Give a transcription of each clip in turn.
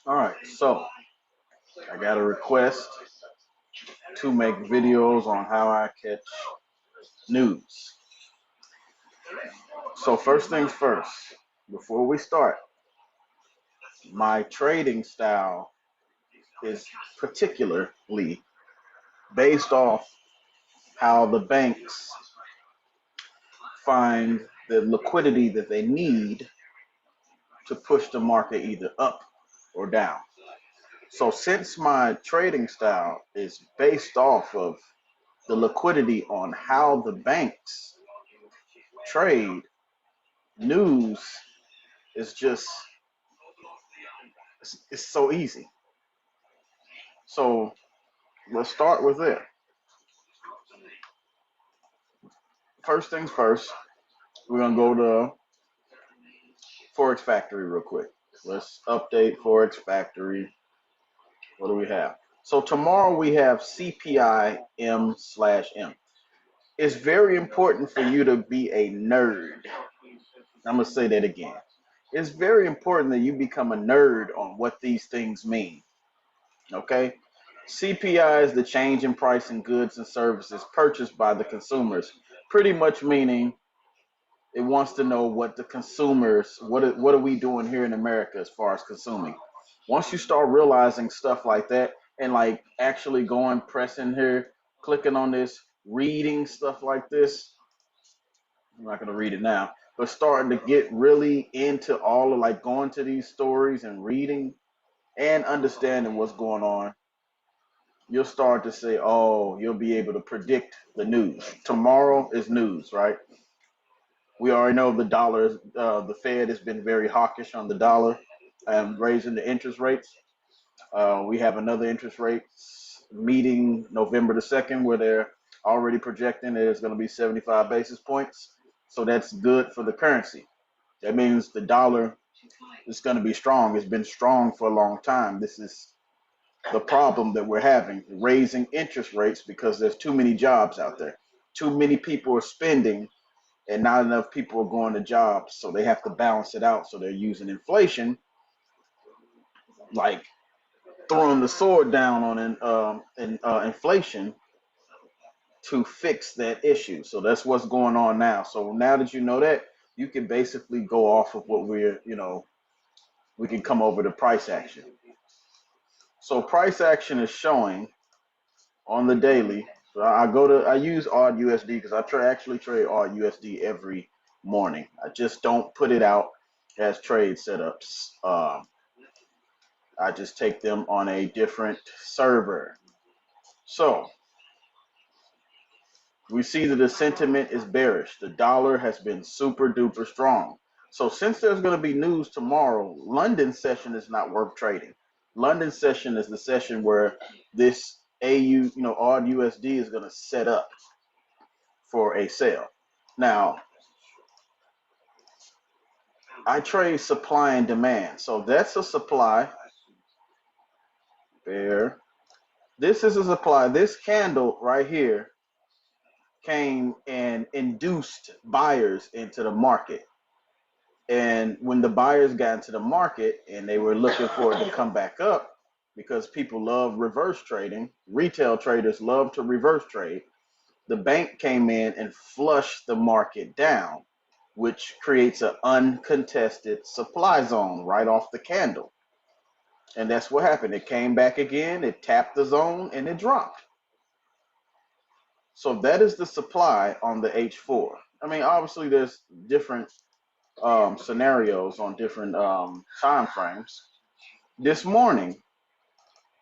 All right, so I got a request to make videos on how I catch news. So first things first, before we start, my trading style is particularly based off how the banks find the liquidity that they need to push the market either up or down. So since my trading style is based off of the liquidity on how the banks trade, news is just it's so easy. So let's start with it. First things first, we're gonna go to Forex Factory real quick. Let's update Forex Factory. What do we have? So tomorrow we have CPI M/M. It's very important for you to be a nerd. I'm gonna say that again. It's very important that you become a nerd on what these things mean. Okay? CPI is the change in price in goods and services purchased by the consumers, pretty much meaning it wants to know what the consumers, what are we doing here in America as far as consuming. Once you start realizing stuff like that and like actually going, pressing here, clicking on this, reading stuff like this, I'm not gonna read it now, but starting to get really into all of like going to these stories and reading and understanding what's going on, you'll start to say, oh, you'll be able to predict the news. Tomorrow is news, right? We already know the dollar, the Fed has been very hawkish on the dollar and raising the interest rates. We have another interest rates meeting November the 2nd where they're already projecting that it's going to be 75 basis points. So that's good for the currency. That means the dollar is going to be strong. It's been strong for a long time. This is the problem that we're having, raising interest rates because there's too many jobs out there. Too many people are spending and not enough people are going to jobs, so they have to balance it out. So they're using inflation, like throwing the sword down on inflation to fix that issue. So that's what's going on now. So now that you know that, you can basically go off of what we can come over to price action. So price action is showing on the daily. So I use AUD USD because actually trade AUD USD every morning. I just don't put it out as trade setups. I just take them on a different server. So we see that the sentiment is bearish. The dollar has been super duper strong. So since there's going to be news tomorrow, London session is not worth trading. London session is the session where this AUD USD is going to set up for a sale. Now, I trade supply and demand. So that's a supply. There. This is a supply. This candle right here came and induced buyers into the market. And when the buyers got into the market and they were looking for it to come back up, because people love reverse trading, retail traders love to reverse trade, the bank came in and flushed the market down, which creates an uncontested supply zone right off the candle. And that's what happened. It came back again, it tapped the zone, and it dropped. So that is the supply on the H4. I mean, obviously, there's different scenarios on different time frames. This morning,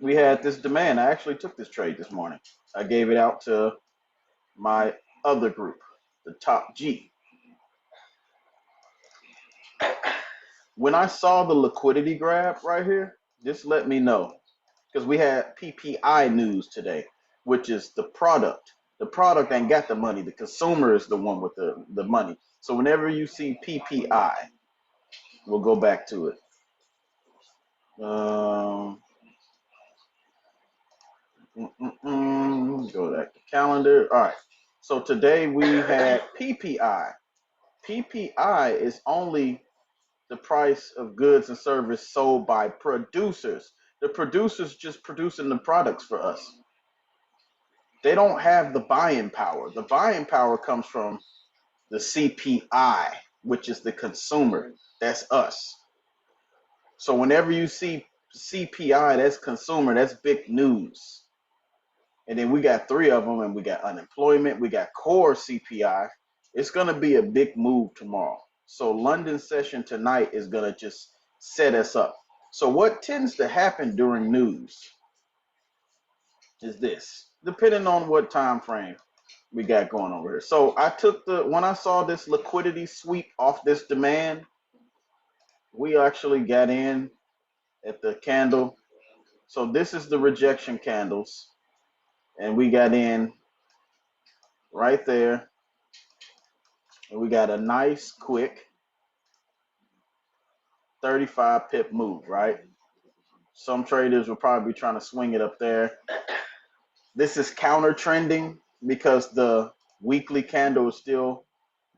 we had this demand. I actually took this trade this morning. I gave it out to my other group, the top G. When I saw the liquidity grab right here, this let me know because we had PPI news today, which is the product. The product ain't got the money. The consumer is the one with the money. So whenever you see PPI, we'll go back to it. Go back to calendar. All right. So today we had PPI. PPI is only the price of goods and service sold by producers. The producers just producing the products for us. They don't have the buying power. The buying power comes from the CPI, which is the consumer. That's us. So whenever you see CPI, that's consumer, that's big news. And then we got three of them, and we got unemployment, we got core CPI. It's going to be a big move tomorrow. So London session tonight is going to just set us up. So what tends to happen during news is this, depending on what time frame we got going over here. So I took when I saw this liquidity sweep off this demand, we actually got in at the candle. So this is the rejection candles, and we got in right there, and we got a nice quick 35 pip move, right? Some traders will probably be trying to swing it up there. This is counter trending because the weekly candle is still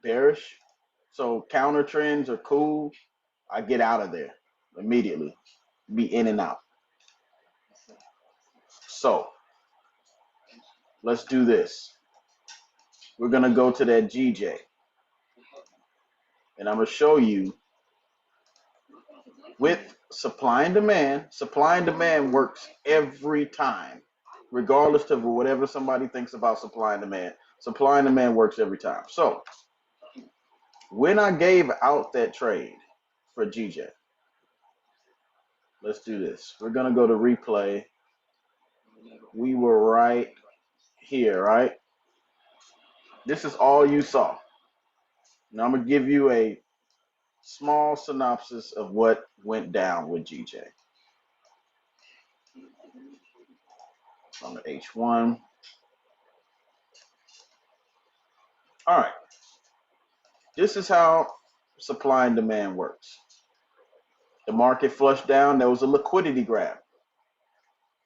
bearish. So counter trends are cool. I get out of there immediately, be in and out. So let's do this. We're going to go to that GJ, and I'm going to show you with supply and demand. Supply and demand works every time, regardless of whatever somebody thinks about supply and demand. Supply and demand works every time. So when I gave out that trade for GJ, let's do this. We're going to go to replay. We were right here, right? This is all you saw. Now I'm going to give you a small synopsis of what went down with GJ. On the H1. All right. This is how supply and demand works. The market flushed down. There was a liquidity grab.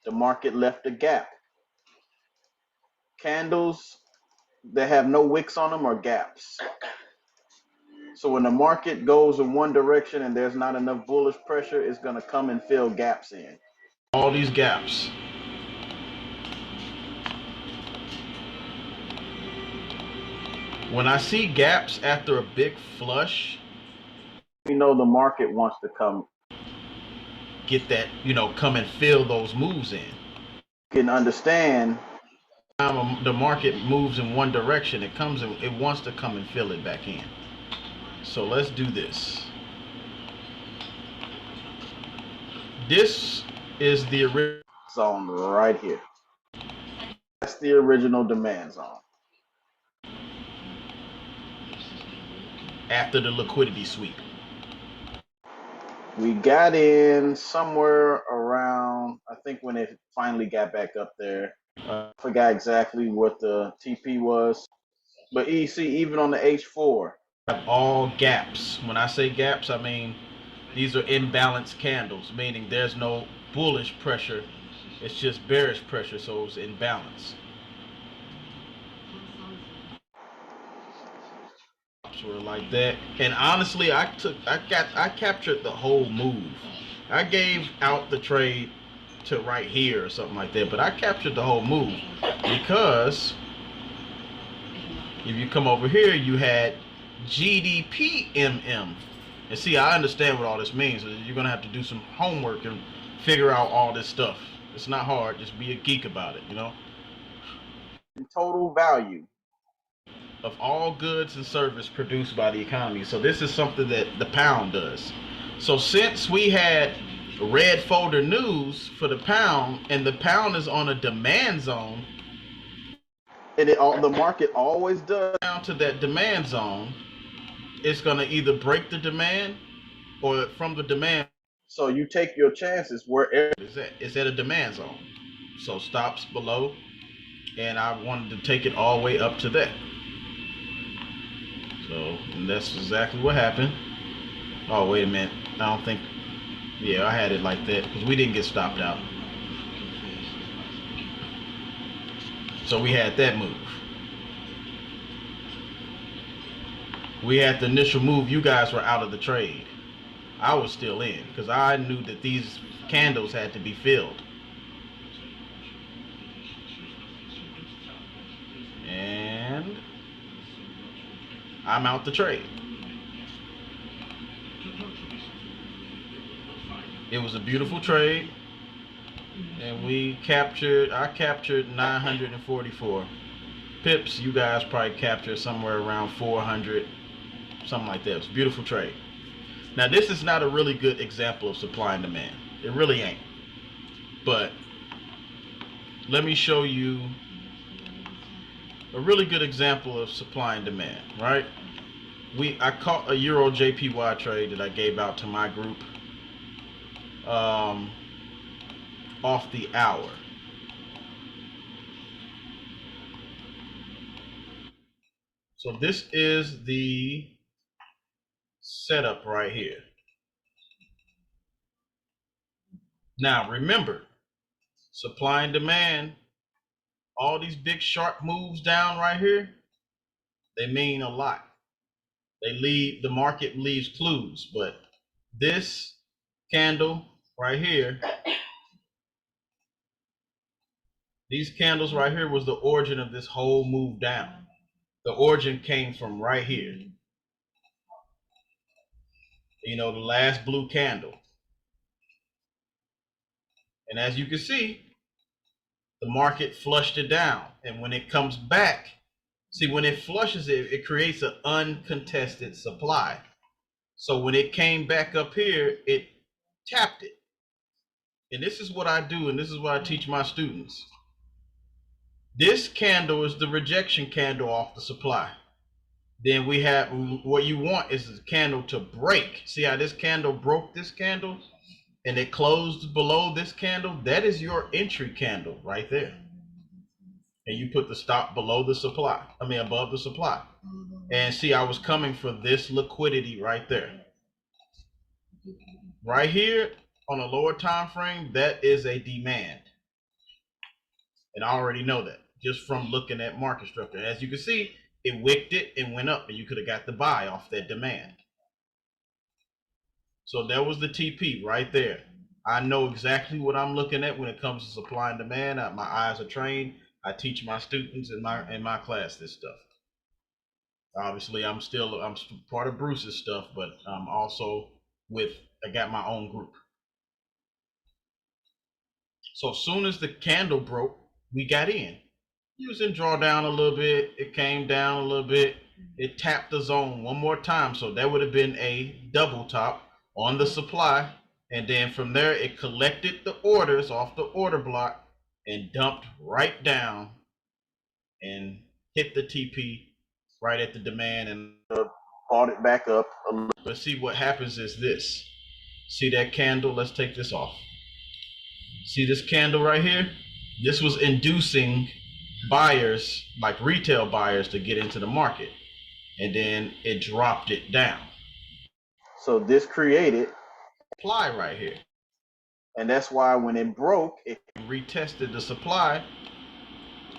The market left a gap. Candles that have no wicks on them are gaps. So when the market goes in one direction and there's not enough bullish pressure, it's going to come and fill gaps in. All these gaps. When I see gaps after a big flush, we know the market wants to come get that, come and fill those moves in. You can understand the market moves in one direction, it wants to come and fill it back in. So let's do this. This is the original zone right here. That's the original demand zone. After the liquidity sweep. We got in somewhere around, I think when it finally got back up there. I forgot exactly what the TP was. But you see, even on the H4, all gaps. When I say gaps, I mean these are imbalanced candles, meaning there's no bullish pressure. It's just bearish pressure, so it's in balance. Sort of like that. And honestly, I captured the whole move. I gave out the trade to right here or something like that, but I captured the whole move because if you come over here, you had GDPMM. And see, I understand what all this means. You're gonna have to do some homework and figure out all this stuff. It's not hard. Just be a geek about it, Total value of all goods and service produced by the economy. So this is something that the pound does. So since we had red folder news for the pound, and the pound is on a demand zone, and the market always does down to that demand zone, it's going to either break the demand or from the demand. So you take your chances wherever it's at a demand zone. So stops below, and I wanted to take it all the way up to that. So, and that's exactly what happened. Oh, wait a minute. I don't think, yeah, I had it like that because we didn't get stopped out. So we had that move. We had the initial move. You guys were out of the trade. I was still in because I knew that these candles had to be filled. And I'm out the trade. It was a beautiful trade, and I captured 944 pips. You guys probably captured somewhere around 400, something like that. It was a beautiful trade. Now, this is not a really good example of supply and demand. It really ain't. But let me show you a really good example of supply and demand, right? I caught a Euro JPY trade that I gave out to my group off the hour. So this is the setup right here. Now remember, supply and demand, all these big sharp moves down right here, they mean a lot. The market leaves clues, but this candle right here, these candles right here was the origin of this whole move down. The origin came from right here. You know, the last blue candle. And as you can see, the market flushed it down. And when it comes back, see, when it flushes it, it creates an uncontested supply. So when it came back up here, it tapped it. And this is what I do, and this is what I teach my students. This candle is the rejection candle off the supply. Then we have, what you want is the candle to break. See how this candle broke this candle and it closed below this candle? That is your entry candle right there. And you put the stop below the supply, above the supply. And see, I was coming for this liquidity right there. Right here on a lower time frame, that is a demand. And I already know that just from looking at market structure. As you can see, it wicked it and went up, and you could have got the buy off that demand. So that was the TP right there. I know exactly what I'm looking at when it comes to supply and demand. My eyes are trained. I teach my students in my class this stuff. Obviously, I'm part of Bruce's stuff, but I'm also I got my own group. So as soon as the candle broke, we got in. Using drawdown a little bit, it came down a little bit, it tapped the zone one more time, so that would have been a double top on the supply, and then from there it collected the orders off the order block and dumped right down and hit the TP right at the demand and bought it back up a little. But see, what happens is this. See that candle? Let's take this off. See this candle right here? This was inducing buyers, like retail buyers, to get into the market, and then it dropped it down. So this created supply right here, and that's why when it broke, it retested the supply.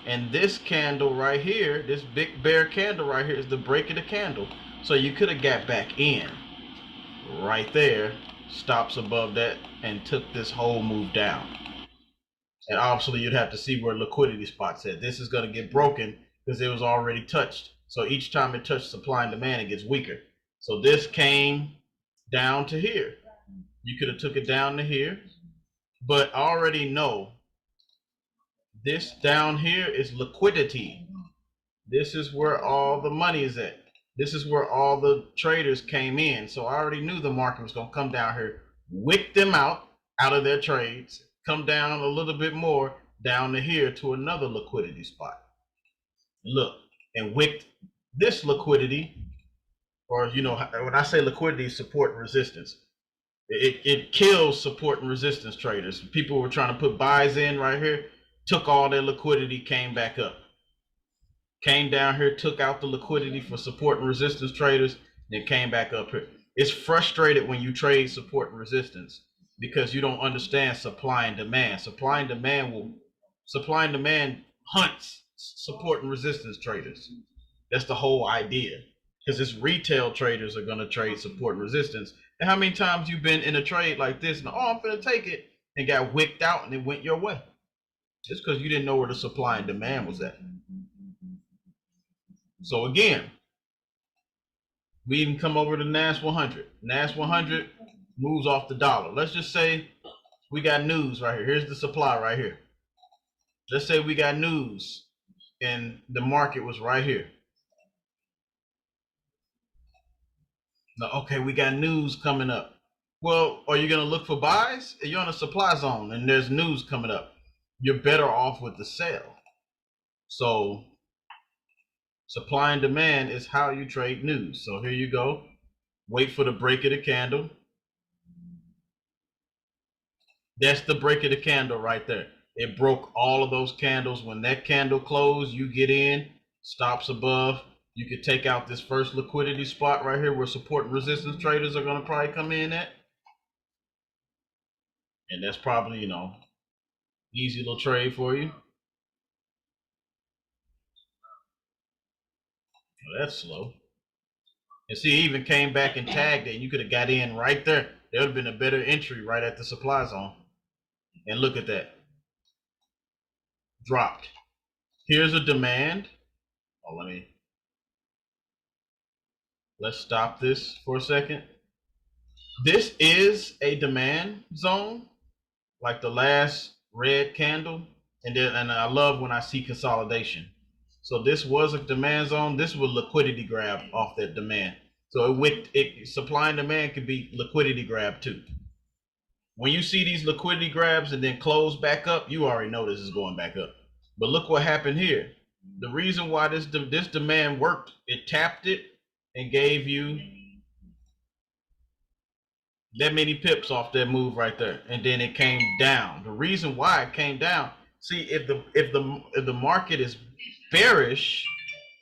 And this candle right here, this big bear candle right here, is the break of the candle. So you could have got back in right there, stops above that, and took this whole move down. And obviously you'd have to see where liquidity spots at. This is going to get broken because it was already touched. So each time it touched supply and demand, it gets weaker. So this came down to here. You could have took it down to here, but I already know this down here is liquidity. This is where all the money is at. This is where all the traders came in. So I already knew the market was going to come down here, wick them out of their trades, come down a little bit more down to here to another liquidity spot. Look, and wicked this liquidity, or when I say liquidity, support and resistance. It kills support and resistance traders. People were trying to put buys in right here, took all their liquidity, came back up. Came down here, took out the liquidity for support and resistance traders, then came back up here. It's frustrated when you trade support and resistance because you don't understand supply and demand. Supply and demand hunts support and resistance traders. That's the whole idea. Because it's retail traders are going to trade support and resistance, And how many times you been in a trade like this and I'm gonna take it and got wicked out and it went your way? Just because you didn't know where the supply and demand was at. So again, we even come over to NAS 100. NAS 100 moves off the dollar. Let's just say we got news right here. Here's the supply right here. Let's say we got news and the market was right here. Now, okay, we got news coming up. Well, are you going to look for buys? You're on a supply zone and there's news coming up. You're better off with the sell. So supply and demand is how you trade news. So here you go. Wait for the break of the candle. That's the break of the candle right there. It broke all of those candles. When that candle closed, you get in, stops above. You could take out this first liquidity spot right here where support and resistance traders are going to probably come in at. And that's probably, you know, easy little trade for you. Well, that's slow. And see, it even came back and tagged it. And you could have got in right there. There would have been a better entry right at the supply zone. And look at that. Dropped. Here's a demand. Oh, let's stop this for a second. This is a demand zone, like the last red candle. And I love when I see consolidation. So this was a demand zone. This was liquidity grab off that demand. So supply and demand could be liquidity grab too. When you see these liquidity grabs and then close back up, you already know this is going back up. But look what happened here. The reason why this demand worked, it tapped it and gave you that many pips off that move right there, and then it came down. The reason why it came down, see, if the market is bearish,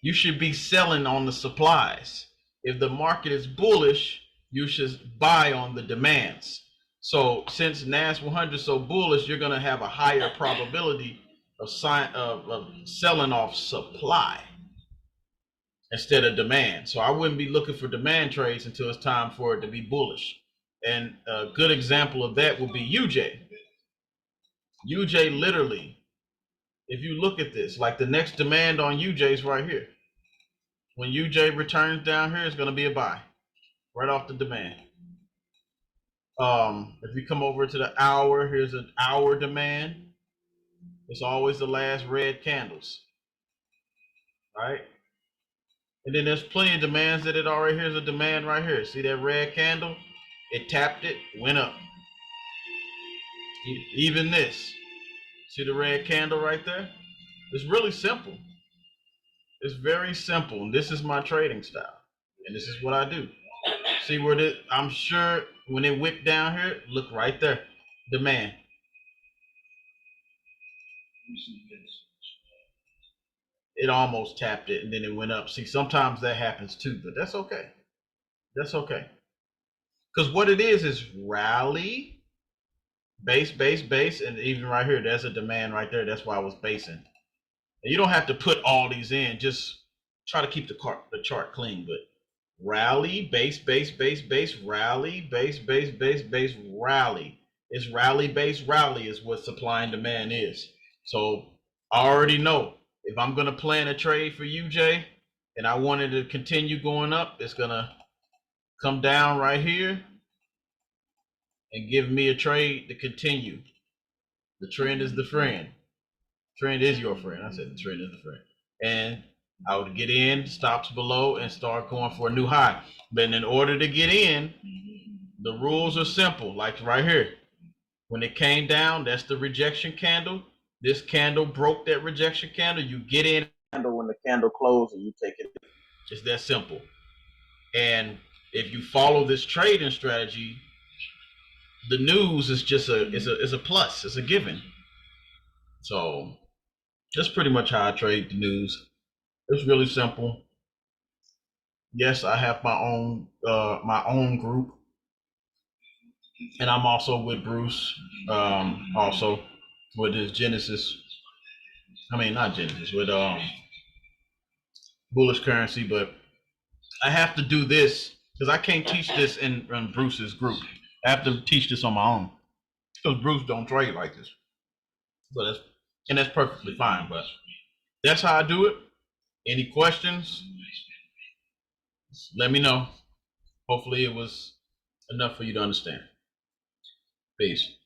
you should be selling on the supplies. If the market is bullish, you should buy on the demands. So since NAS 100 is so bullish, you're going to have a higher probability of selling off supply instead of demand. So I wouldn't be looking for demand trades until it's time for it to be bullish. And a good example of that would be UJ. UJ literally, if you look at this, like the next demand on UJ is right here. When UJ returns down here, it's going to be a buy right off the demand. If we come over to the hour, here's an hour demand. It's always the last red candles, right? And then there's plenty of demands that it already, here's a demand right here. See that red candle? It tapped it, went up. Even this, see the red candle right there? It's really simple. It's very simple. And this is my trading style. And this is what I do. See where this, I'm sure when it whipped down here, look right there, demand. It almost tapped it and then it went up. See, sometimes that happens too, but that's okay. That's okay. Because what it is rally, base, and even right here, there's a demand right there. That's why I was basing. And you don't have to put all these in. Just try to keep the chart clean. But rally, base, rally, base, rally. It's rally, base, rally is what supply and demand is. So I already know if I'm going to plan a trade for UJ and I wanted to continue going up, it's going to come down right here and give me a trade to continue. The trend is the friend. Trend is your friend. I said the trend is the friend. And I would get in, stops below, and start going for a new high. But in order to get in, the rules are simple. Like right here, when it came down, that's the rejection candle. This candle broke that rejection candle. You get in when the candle closes and you take it. It's that simple. And if you follow this trading strategy, the news is just a plus. It's a given. So that's pretty much how I trade the news. It's really simple. Yes, I have my own group, and I'm also with Bruce. Also with his Genesis. I mean, not Genesis, with bullish currency, but I have to do this because I can't teach this in Bruce's group. I have to teach this on my own because Bruce don't trade like this. So that's perfectly fine. But that's how I do it. Any questions? Let me know. Hopefully, it was enough for you to understand. Peace.